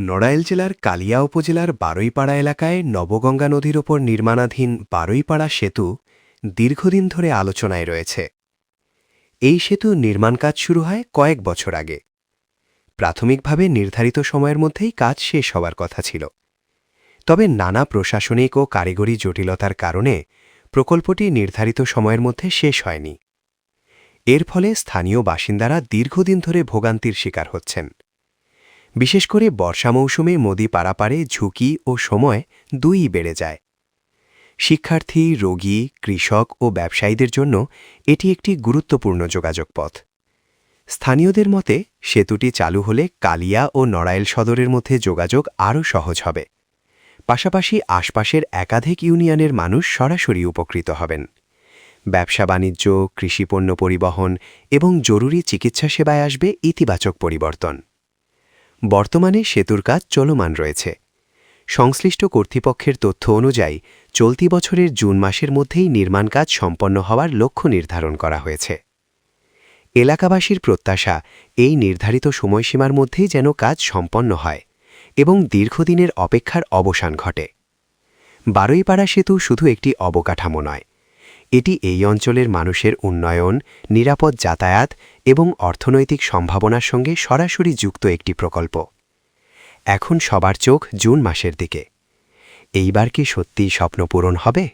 নড়াইল জেলার কালিয়া উপজেলার বারুইপাড়া এলাকায় নবগঙ্গা নদীর ওপর নির্মাণাধীন বারুইপাড়া সেতু দীর্ঘদিন ধরে আলোচনায় রয়েছে। এই সেতুর নির্মাণ কাজ শুরু হয় কয়েক বছর আগে। প্রাথমিকভাবে নির্ধারিত সময়ের মধ্যেই কাজ শেষ হওয়ার কথা ছিল। তবে নানা প্রশাসনিক ও কারিগরি জটিলতার কারণে প্রকল্পটি নির্ধারিত সময়ের মধ্যে শেষ হয়নি। এর ফলে স্থানীয় বাসিন্দারা দীর্ঘদিন ধরে ভোগান্তির শিকার হচ্ছেন। বিশেষ করে বর্ষা মৌসুমে নদী পারাপারে ঝুঁকি ও সময় দুইই বেড়ে যায়। শিক্ষার্থী, রোগী, কৃষক ও ব্যবসায়ীদের জন্য এটি একটি গুরুত্বপূর্ণ যোগাযোগ পথ। স্থানীয়দের মতে সেতুটি চালু হলে কালিয়া ও নড়াইল সদরের মধ্যে যোগাযোগ আরও সহজ হবে। পাশাপাশি আশপাশের একাধিক ইউনিয়নের মানুষ সরাসরি উপকৃত হবেন। ব্যবসা বাণিজ্য, কৃষিপণ্য পরিবহন এবং জরুরি চিকিৎসা সেবায় আসবে ইতিবাচক পরিবর্তন। বর্তমানে সেতুর কাজ চলমান রয়েছে। সংশ্লিষ্ট কর্তৃপক্ষের তথ্য অনুযায়ী চলতি বছরের জুন মাসের মধ্যেই নির্মাণ কাজ সম্পন্ন হওয়ার লক্ষ্য নির্ধারণ করা হয়েছে। এলাকাবাসীর প্রত্যাশা এই নির্ধারিত সময়সীমার মধ্যেই যেন কাজ সম্পন্ন হয় এবং দীর্ঘদিনের অপেক্ষার অবসান ঘটে। বারুইপাড়া সেতু শুধু একটি অবকাঠামো নয়, এটি এই অঞ্চলের মানুষের উন্নয়ন, নিরাপদ যাতায়াত এবং অর্থনৈতিক সম্ভাবনার সঙ্গে সরাসরি যুক্ত একটি প্রকল্প। এখন সবার চোখ জুন মাসের দিকে। এইবার কি সত্যিই স্বপ্ন পূরণ হবে?